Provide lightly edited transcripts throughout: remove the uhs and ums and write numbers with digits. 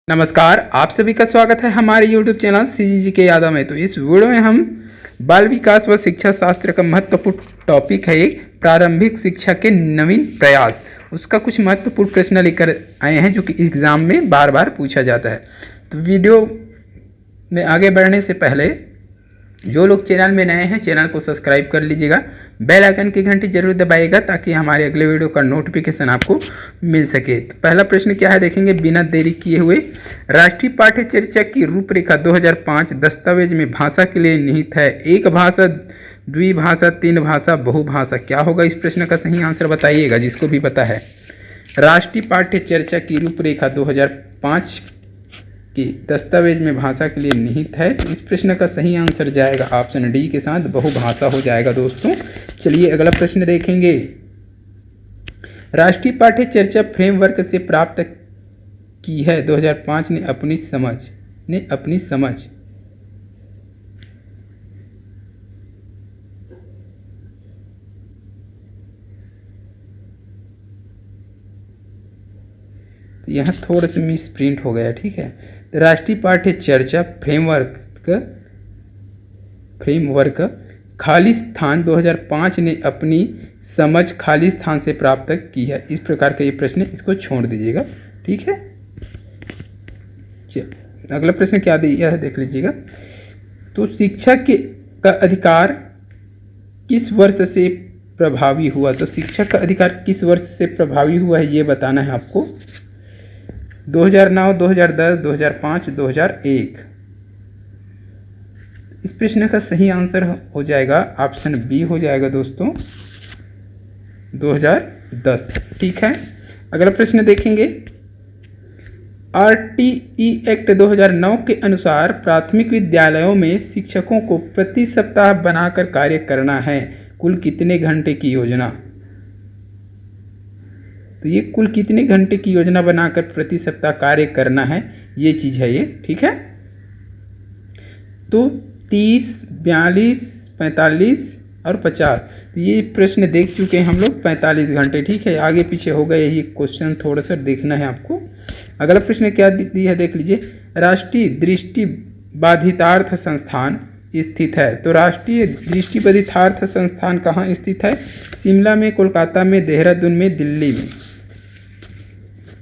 नमस्कार, आप सभी का स्वागत है हमारे YouTube चैनल सीजीजी के यादव में। तो इस वीडियो में हम बाल विकास व शिक्षा शास्त्र का महत्वपूर्ण टॉपिक है एक प्रारंभिक शिक्षा के नवीन प्रयास, उसका कुछ महत्वपूर्ण प्रश्न लेकर आए हैं जो कि एग्जाम में बार बार पूछा जाता है। तो वीडियो में आगे बढ़ने से पहले जो लोग चैनल में नए हैं चैनल को सब्सक्राइब कर लीजिएगा, बेल आइकन की घंटी जरूर दबाइएगा ताकि हमारे अगले वीडियो का नोटिफिकेशन आपको मिल सके। तो पहला प्रश्न क्या है देखेंगे बिना देरी किए हुए। राष्ट्रीय पाठ्य चर्चा की रूपरेखा 2005 दस्तावेज में भाषा के लिए निहित है। एक भाषा, द्विभाषा, तीन भाषा, बहुभाषा। क्या होगा इस प्रश्न का सही आंसर बताइएगा जिसको भी पता है। राष्ट्रीय पाठ्य चर्चा की रूपरेखा 2005 कि दस्तावेज में भाषा के लिए निहित है। तो इस प्रश्न का सही आंसर जाएगा ऑप्शन डी के साथ, बहुभाषा हो जाएगा दोस्तों। चलिए अगला प्रश्न देखेंगे। राष्ट्रीय पाठ्य चर्चा फ्रेमवर्क से प्राप्त की है 2005 ने अपनी समझ तो यहाँ थोड़ा सा मिस प्रिंट हो गया, ठीक है। तो राष्ट्रीय पाठ्य चर्चा फ्रेमवर्क खालिस्तान 2005 ने अपनी समझ खालिस्तान से प्राप्त की है। इस प्रकार का ये प्रश्न, इसको छोड़ दीजिएगा, ठीक है। अगला प्रश्न क्या दिया है देख लीजिएगा। तो शिक्षा का अधिकार किस वर्ष से प्रभावी हुआ। तो शिक्षा का अधिकार किस वर्ष से प्रभावी हुआ है ये बताना है आपको। 2009, 2010, 2005, 2001। इस प्रश्न का सही आंसर हो जाएगा ऑप्शन बी हो जाएगा दोस्तों, 2010, ठीक है। अगला प्रश्न देखेंगे। आरटीई एक्ट 2009 के अनुसार प्राथमिक विद्यालयों में शिक्षकों को प्रति सप्ताह बनाकर कार्य करना है। कुल कितने घंटे की योजना। तो ये कुल कितने घंटे की योजना बनाकर प्रति सप्ताह कार्य करना है ये चीज है ये, ठीक है। तो 30, 42, 45 और 50। तो ये प्रश्न देख चुके हैं हम लोग 45 घंटे, ठीक है। आगे पीछे हो गए ये क्वेश्चन, थोड़ा सा देखना है आपको। अगला प्रश्न क्या दी है देख लीजिए। राष्ट्रीय दृष्टि बाधितार्थ संस्थान स्थित है। तो राष्ट्रीय दृष्टि बाधितार्थ संस्थान कहाँ स्थित है। शिमला में, कोलकाता में, देहरादून में, दिल्ली में।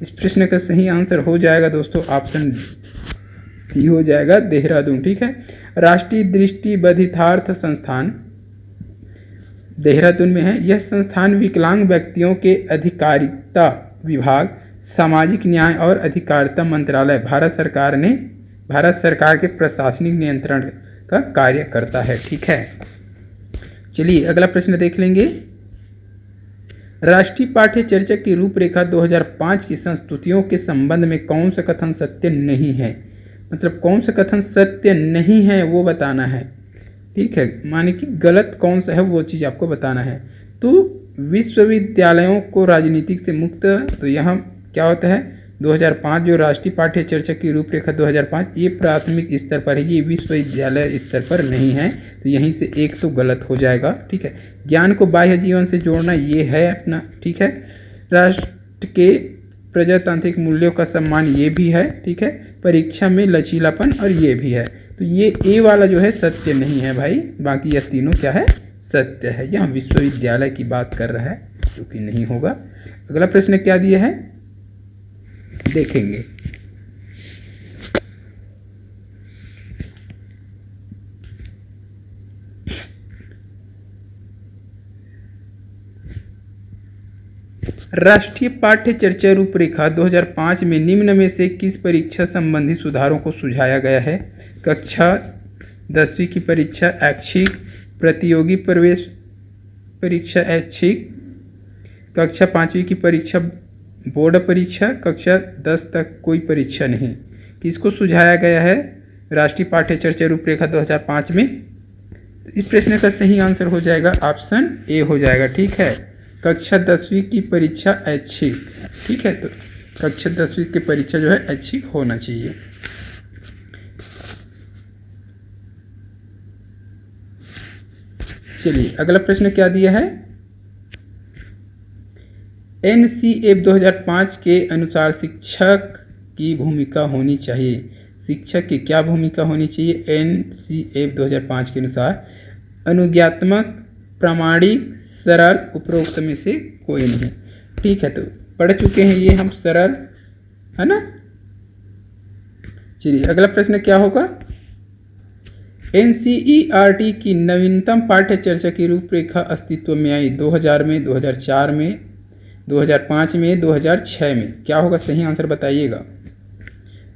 इस प्रश्न का सही आंसर हो जाएगा दोस्तों ऑप्शन सी हो जाएगा, देहरादून, ठीक है। राष्ट्रीय दृष्टि बाधितार्थ संस्थान देहरादून में है। यह संस्थान विकलांग व्यक्तियों के अधिकारिता विभाग, सामाजिक न्याय और अधिकारिता मंत्रालय, भारत सरकार के प्रशासनिक नियंत्रण का कार्य करता है, ठीक है। चलिए अगला प्रश्न देख लेंगे। राष्ट्रीय पाठ्य चर्चा की रूपरेखा 2005 की संस्तुतियों के संबंध में कौन सा कथन सत्य नहीं है। मतलब कौन सा कथन सत्य नहीं है वो बताना है, ठीक है। माने कि गलत कौन सा है वो चीज़ आपको बताना है। तो विश्वविद्यालयों को राजनीतिक से मुक्त, तो यहाँ क्या होता है 2005 जो राष्ट्रीय पाठ्य चर्चा की रूपरेखा 2005 ये प्राथमिक स्तर पर है, ये विश्वविद्यालय स्तर पर नहीं है। तो यहीं से एक तो गलत हो जाएगा, ठीक है। ज्ञान को बाह्य जीवन से जोड़ना ये है अपना, ठीक है। राष्ट्र के प्रजातांत्रिक मूल्यों का सम्मान ये भी है, ठीक है। परीक्षा में लचीलापन और ये भी है। तो ये ए वाला जो है सत्य नहीं है भाई, बाकी यह तीनों क्या है सत्य है। यहाँ विश्वविद्यालय की बात कर रहा है जो कि नहीं होगा। अगला प्रश्न क्या दिया है देखेंगे। राष्ट्रीय पाठ्य चर्चा रूपरेखा 2005 में निम्न में से किस परीक्षा संबंधी सुधारों को सुझाया गया है। कक्षा 10वीं की परीक्षा ऐच्छिक, प्रतियोगी प्रवेश परीक्षा ऐच्छिक, कक्षा 5वीं की परीक्षा बोर्ड परीक्षा, कक्षा 10 तक कोई परीक्षा नहीं। किसको सुझाया गया है राष्ट्रीय पाठ्य चर्चा रूपरेखा 2005 में। इस प्रश्न का सही आंसर हो जाएगा ऑप्शन ए हो जाएगा, ठीक है। कक्षा 10वीं की परीक्षा ऐच्छिक, ठीक है। तो कक्षा 10वीं की परीक्षा जो है ऐच्छिक होना चाहिए। चलिए अगला प्रश्न क्या दिया है। NCF 2005 के अनुसार शिक्षक की भूमिका होनी चाहिए? शिक्षक की क्या भूमिका होनी चाहिए? NCF 2005 के अनुसार अनुज्ञात्मक, प्रामाणिक, सरल, उपरोक्त में से कोई नहीं। ठीक है, तो पढ़ चुके हैं ये हम सरल, है ना। चलिए अगला प्रश्न क्या होगा? NCERT की नवीनतम पाठ्य चर्चा की रूपरेखा अस्तित्व में आई 2000 में, 2004 में, 2005 में, 2006 में। क्या होगा? सही आंसर बताइएगा।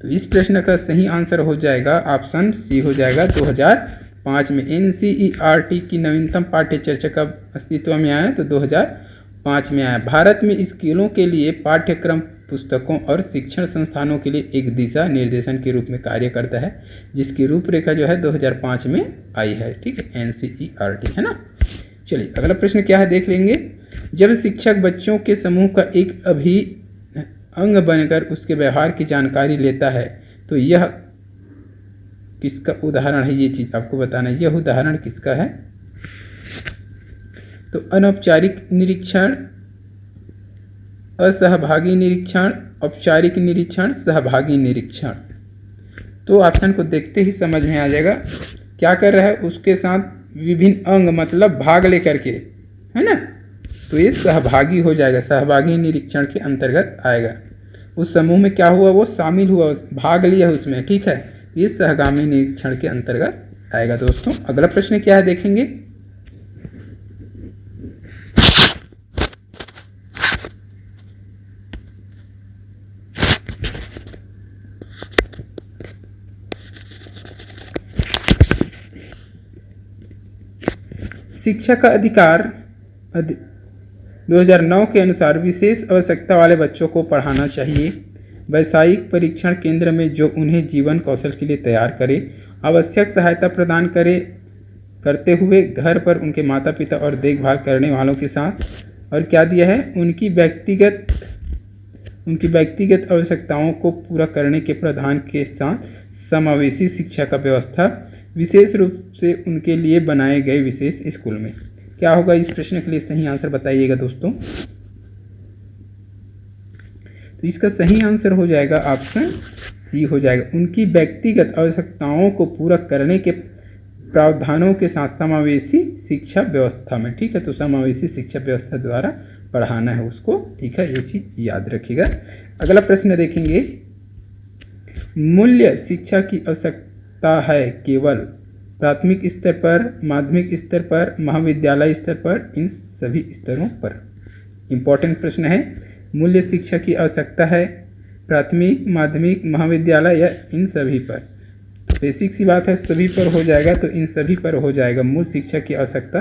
तो इस प्रश्न का सही आंसर हो जाएगा ऑप्शन सी हो जाएगा 2005 में। NCERT की नवीनतम पाठ्य चर्चा कब अस्तित्व में आया? तो 2005 में आया। भारत में स्कूलों के लिए पाठ्यक्रम पुस्तकों और शिक्षण संस्थानों के लिए एक दिशा निर्देशन के रूप में कार्य करता है, जिसकी रूपरेखा जो है 2005 में आई है। ठीक है, NCERT, है ना। चलिए अगला प्रश्न क्या है देख लेंगे। जब शिक्षक बच्चों के समूह का एक अंग बनकर उसके व्यवहार की जानकारी लेता है तो यह किसका उदाहरण है? ये चीज आपको बताना है। यह उदाहरण किसका है? तो अनौपचारिक निरीक्षण, असहभागी निरीक्षण, औपचारिक निरीक्षण, सहभागी निरीक्षण। तो ऑप्शन को देखते ही समझ में आ जाएगा क्या कर रहा है। उसके साथ विभिन्न अंग मतलब भाग लेकर के, है ना। तो ये सहभागी हो जाएगा, सहभागी निरीक्षण के अंतर्गत आएगा। उस समूह में क्या हुआ? वो शामिल हुआ, भाग लिया उसमें। ठीक है, ये सहगामी निरीक्षण के अंतर्गत आएगा। दोस्तों अगला प्रश्न क्या है देखेंगे। शिक्षा का अधिकार 2009 के अनुसार विशेष आवश्यकता वाले बच्चों को पढ़ाना चाहिए। व्यावसायिक परीक्षण केंद्र में जो उन्हें जीवन कौशल के लिए तैयार करे, आवश्यक सहायता प्रदान करते हुए घर पर उनके माता पिता और देखभाल करने वालों के साथ। और क्या दिया है? उनकी व्यक्तिगत आवश्यकताओं को पूरा करने के प्रावधान के साथ समावेशी शिक्षा का व्यवस्था, विशेष रूप से उनके लिए बनाए गए विशेष स्कूल में। क्या होगा? इस प्रश्न के लिए सही आंसर बताइएगा दोस्तों। तो इसका सही आंसर हो जाएगा ऑप्शन सी हो जाएगा। उनकी व्यक्तिगत आवश्यकताओं को पूरा करने के प्रावधानों के साथ समावेशी शिक्षा व्यवस्था में। ठीक है, तो समावेशी शिक्षा व्यवस्था द्वारा पढ़ाना है उसको। ठीक है, ये चीज याद रखिएगा। अगला प्रश्न देखेंगे। मूल्य शिक्षा की आवश्यकता है केवल प्राथमिक स्तर पर, माध्यमिक स्तर पर, महाविद्यालय स्तर पर, इन सभी स्तरों पर। इंपॉर्टेंट प्रश्न है। मूल्य शिक्षा की आवश्यकता है प्राथमिक, माध्यमिक, महाविद्यालय या इन सभी पर? बेसिक सी बात है, सभी पर हो जाएगा, तो इन सभी पर हो जाएगा। मूल शिक्षा की आवश्यकता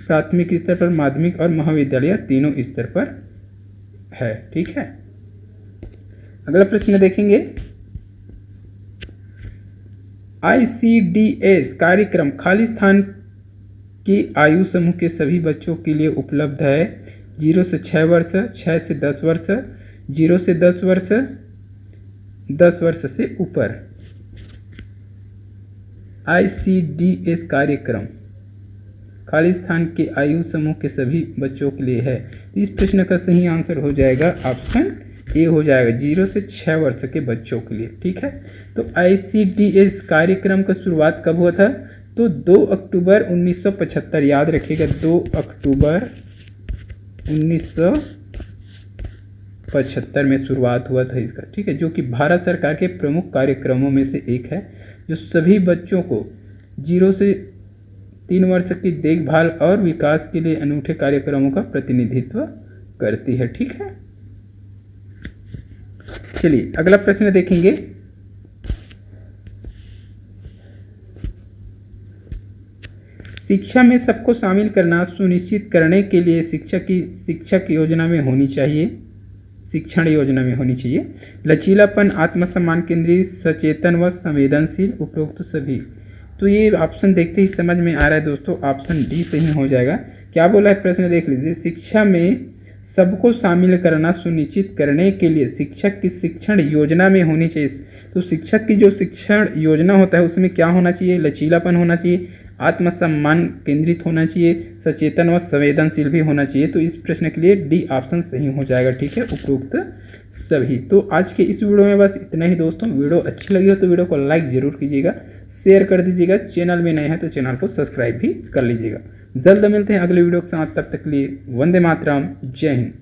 प्राथमिक स्तर पर, माध्यमिक और महाविद्यालय तीनों स्तर पर है। ठीक है, अगला प्रश्न देखेंगे। ICDS कार्यक्रम खाली स्थान की आयु समूह के सभी बच्चों के लिए उपलब्ध है। 0 से 6 वर्ष, 6 से 10 वर्ष, 0 से 10 वर्ष, 10 वर्ष से ऊपर। ICDS कार्यक्रम खाली स्थान के आयु समूह के सभी बच्चों के लिए है। इस प्रश्न का सही आंसर हो जाएगा ऑप्शन ए हो जाएगा, 0 से 6 वर्ष के बच्चों के लिए। ठीक है, तो ICDS कार्यक्रम का शुरुआत कब हुआ था? तो 2 अक्टूबर 1975, याद रखिएगा 2 अक्टूबर 1975 में शुरुआत हुआ था इसका। ठीक है, जो कि भारत सरकार के प्रमुख कार्यक्रमों में से एक है, जो सभी बच्चों को 0 से 3 वर्ष की देखभाल और विकास के लिए अनूठे कार्यक्रमों का प्रतिनिधित्व करती है। ठीक है, चलिए अगला प्रश्न देखेंगे। शिक्षा में सबको शामिल करना सुनिश्चित करने के लिए शिक्षक योजना में होनी चाहिए, शिक्षण योजना में होनी चाहिए लचीलापन, आत्मसम्मान केंद्रित, सचेतन व संवेदनशील, उपरोक्त सभी। तो ये ऑप्शन देखते ही समझ में आ रहा है दोस्तों, ऑप्शन डी सही हो जाएगा। क्या बोला है प्रश्न देख लीजिए। शिक्षा में सबको शामिल करना सुनिश्चित करने के लिए शिक्षक की शिक्षण योजना में होनी चाहिए। तो शिक्षक की जो शिक्षण योजना होता है उसमें क्या होना चाहिए? लचीलापन होना चाहिए, आत्मसम्मान केंद्रित होना चाहिए, सचेतन व संवेदनशील भी होना चाहिए। तो इस प्रश्न के लिए डी ऑप्शन सही हो जाएगा। ठीक है, उपरोक्त सभी। तो आज के इस वीडियो में बस इतना ही दोस्तों। वीडियो अच्छी लगी हो तो वीडियो को लाइक जरूर कीजिएगा, शेयर कर दीजिएगा, चैनल में नए हैं तो चैनल को सब्सक्राइब भी कर लीजिएगा। जल्द मिलते हैं अगले वीडियो के साथ, तब तक के लिए वंदे मातरम, जय हिंद।